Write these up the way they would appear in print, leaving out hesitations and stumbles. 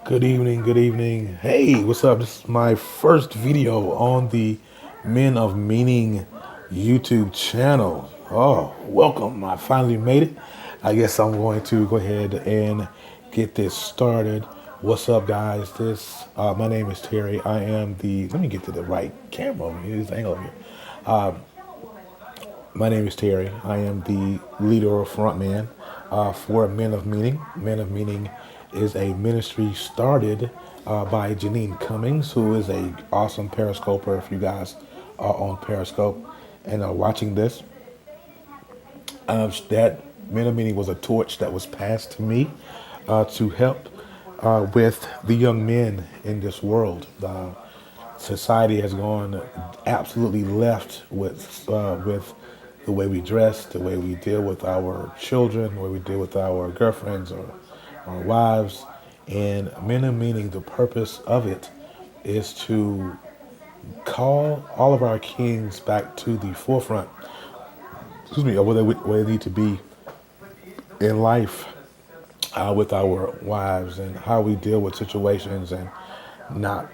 Good evening, good evening. Hey, what's up? This is my first video on the Men of Meaning YouTube channel. Oh, welcome. I finally made it. I guess I'm going to go ahead and get this started. What's up, guys? My name is Terry. I am let me get to the right camera over here, this angle over here. My name is Terry. I am the leader or frontman for Men of Meaning. Men of Meaning is a ministry started by Janine Cummings, who is a awesome Periscoper. If you guys are on Periscope and are watching this, that Men of Meaning was a torch that was passed to me to help with the young men in this world. Society has gone absolutely left with the way we dress, the way we deal with our children, the way we deal with our girlfriends or our wives. And Men of Meaning, the purpose of it is to call all of our kings back to the forefront, of where they need to be in life with our wives and how we deal with situations and not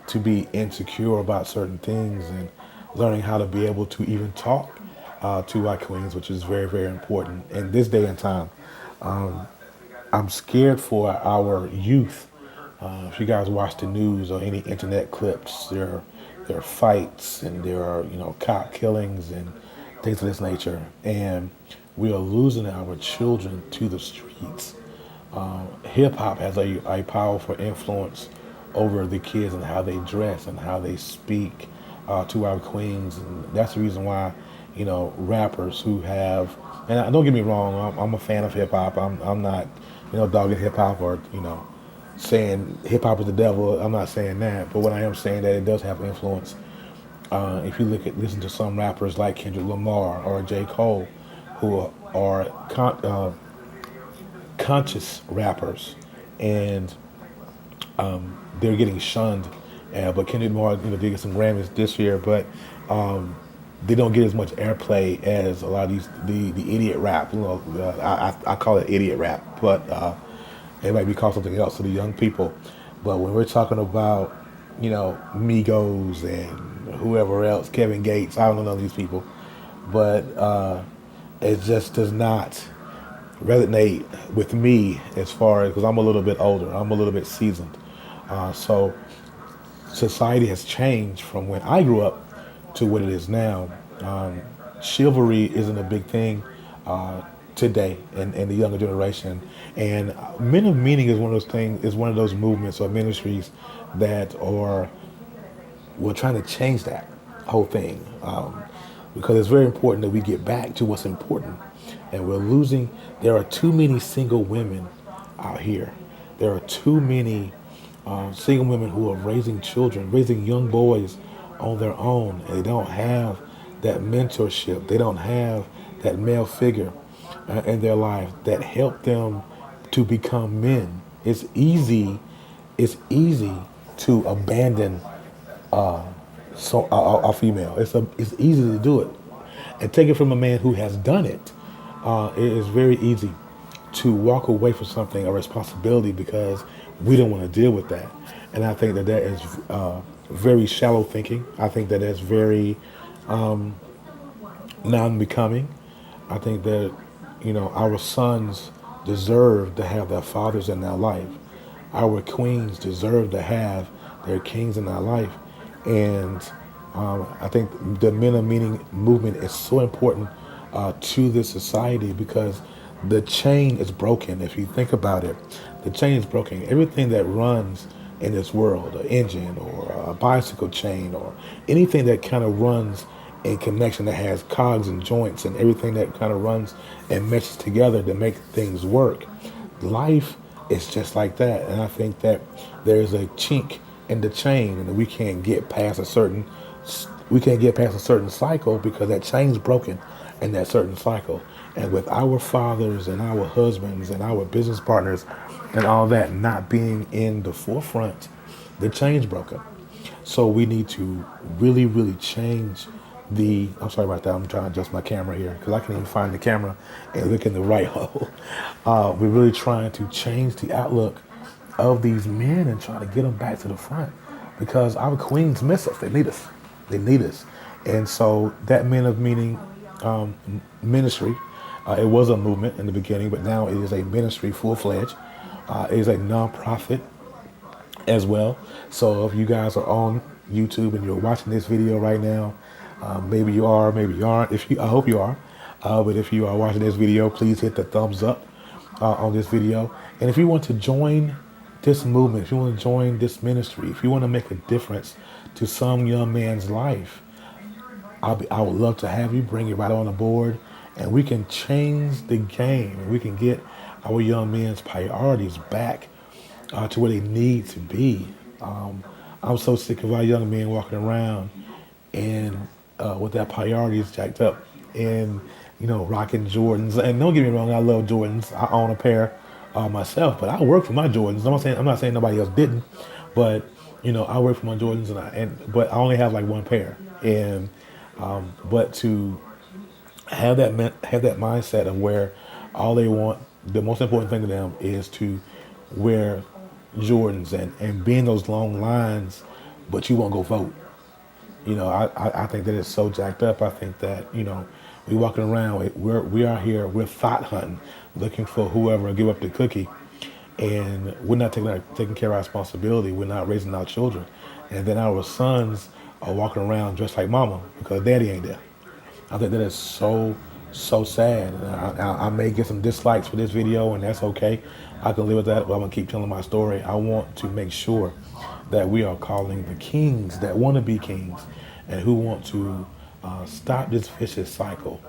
to be insecure about certain things and learning how to be able to even talk to our queens, which is very, very important in this day and time. I'm scared for our youth. If you guys watch the news or any internet clips, there are fights and there are cop killings and things of this nature, and we are losing our children to the streets. Hip hop has a powerful influence over the kids and how they dress and how they speak to our queens, and that's the reason why rappers who have, and don't get me wrong, I'm a fan of hip hop. I'm not dogging hip hop or saying hip hop is the devil. I'm not saying that, but what I am saying that it does have influence. If you listen to some rappers like Kendrick Lamar or J. Cole, who are conscious rappers, and they're getting shunned. But Kendrick Lamar, did get some Grammys this year, but they don't get as much airplay as a lot of the idiot rap. I call it idiot rap, but it might be called something else to the young people. But when we're talking about Migos and whoever else, Kevin Gates, I don't know none of these people, but it just does not resonate with me as far as, because I'm a little bit older, I'm a little bit seasoned. So society has changed from when I grew up to what it is now. Chivalry isn't a big thing today in the younger generation, and Men of Meaning is one of those things. Is one of those movements or ministries that are we're trying to change that whole thing, because it's very important that we get back to what's important, and we're losing. There are too many single women out here. There are too many single women who are raising children, raising young boys on their own, and they don't have that mentorship. They don't have that male figure in their life that help them to become men. It's easy. It's easy to abandon a female. It's easy to do it, and take it from a man who has done it. It is very easy to walk away from something, a responsibility, because we don't want to deal with that. And I think that is very shallow thinking. I think that is very non-becoming. I think that our sons deserve to have their fathers in their life. Our queens deserve to have their kings in their life. And I think the Men of Meaning movement is so important to this society, because the chain is broken. If you think about it, the chain is broken. Everything that runs in this world, an engine or a bicycle chain or anything that kind of runs in connection, that has cogs and joints and everything that kind of runs and meshes together to make things work. Life is just like that. And I think that there's a chink in the chain, and we can't get past a certain cycle, because that chain's broken in that certain cycle. And with our fathers and our husbands and our business partners and all that not being in the forefront, the chain's broken. So we need to really, really change I'm sorry about that. I'm trying to adjust my camera here because I can't even find the camera and look in the right hole. We're really trying to change the outlook of these men and try to get them back to the front because our queens miss us. They need us. They need us. And so that Men of Meaning ministry, it was a movement in the beginning, but now it is a ministry full-fledged. It is a nonprofit as well. So if you guys are on YouTube and you're watching this video right now, maybe you are, maybe you aren't. I hope you are. But if you are watching this video, please hit the thumbs up on this video. And if you want to join this movement, if you want to join this ministry, if you want to make a difference to some young man's life, I would love to have you. Bring it right on the board, and we can change the game. And we can get our young men's priorities back to where they need to be. I'm so sick of our young men walking around and with their priorities jacked up and, rocking Jordans. And don't get me wrong, I love Jordans. I own a pair myself, but I work for my Jordans. I'm not saying nobody else didn't, but I work for my Jordans, but I only have like one pair. And but to have that mindset of where all they want, the most important thing to them is to wear Jordans and be in those long lines, but you won't go vote. I think that it's so jacked up. I think that, we walking around, we are here, we're thought hunting, looking for whoever will give up the cookie. And we're not taking care of our responsibility. We're not raising our children. And then our sons are walking around dressed like mama because daddy ain't there. I think that is so sad. And I may get some dislikes for this video, and that's okay. I can live with that, but I'm going to keep telling my story. I want to make sure that we are calling the kings that want to be kings and who want to stop this vicious cycle.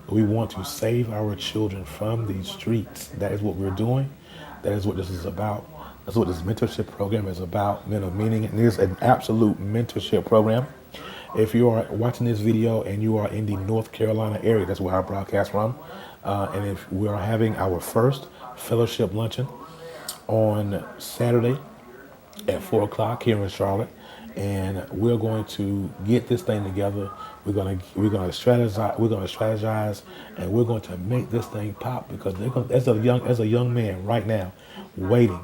We want to save our children from these streets. That is what we're doing. That is what this is about. That's what this mentorship program is about, Men of Meaning. And it is an absolute mentorship program. If you are watching this video and you are in the North Carolina area, that's where I broadcast from. And if we are having our first fellowship luncheon on Saturday at 4 o'clock here in Charlotte, and we're going to get this thing together. We're going to strategize, and we're going to make this thing pop because as a young man right now, waiting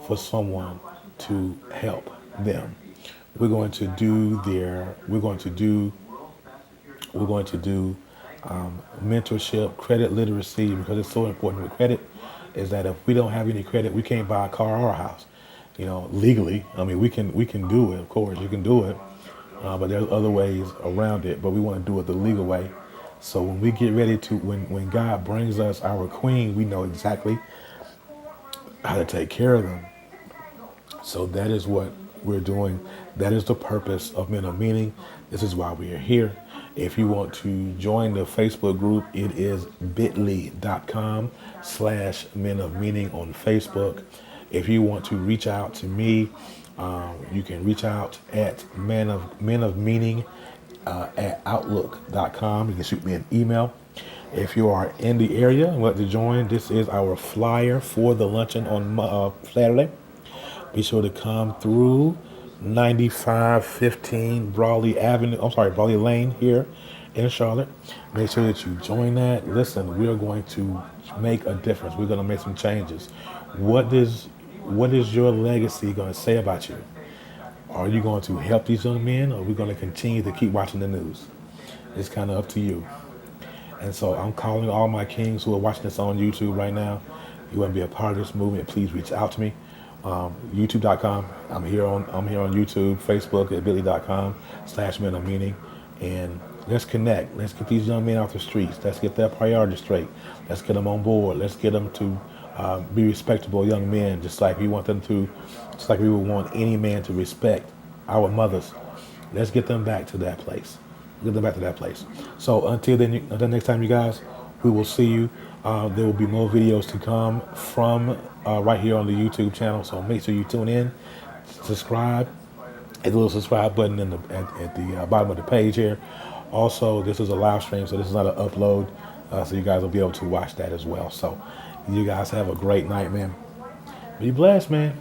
for someone to help them. We're going to do mentorship, credit literacy, because it's so important with credit. Is that if we don't have any credit, we can't buy a car or a house. Legally, I mean, we can do it. Of course, you can do it, but there's other ways around it. But we want to do it the legal way. So when we get ready to, when God brings us our queen, we know exactly how to take care of them. So that is what we're doing. That is the purpose of Men of Meaning. This is why we are here. If you want to join the Facebook group, it is bit.ly.com/Men of Meaning on Facebook. If you want to reach out to me, you can reach out at Men of Meaning at outlook.com. You can shoot me an email. If you are in the area and want to join, this is our flyer for the luncheon on Saturday. Be sure to come through 9515 Brawley Lane here in Charlotte. Make sure that you join that. Listen, we are going to make a difference. We're going to make some changes. What is your legacy going to say about you? Are you going to help these young men, or are we going to continue to keep watching the news? It's kind of up to you. And so I'm calling all my kings who are watching this on YouTube right now. You want to be a part of this movement, please reach out to me. YouTube.com. I'm here on YouTube, Facebook at bit.ly.com/Men of Meaning. And let's connect. Let's get these young men off the streets. Let's get their priorities straight. Let's get them on board. Let's get them to be respectable young men, just like we would want any man to respect our mothers. Let's get them back to that place. So until next time, you guys, we will see you. There will be more videos to come from right here on the YouTube channel. So make sure you tune in, subscribe. Hit the little subscribe button at the bottom of the page here. Also, this is a live stream, so this is not an upload. So you guys will be able to watch that as well. So you guys have a great night, man. Be blessed, man.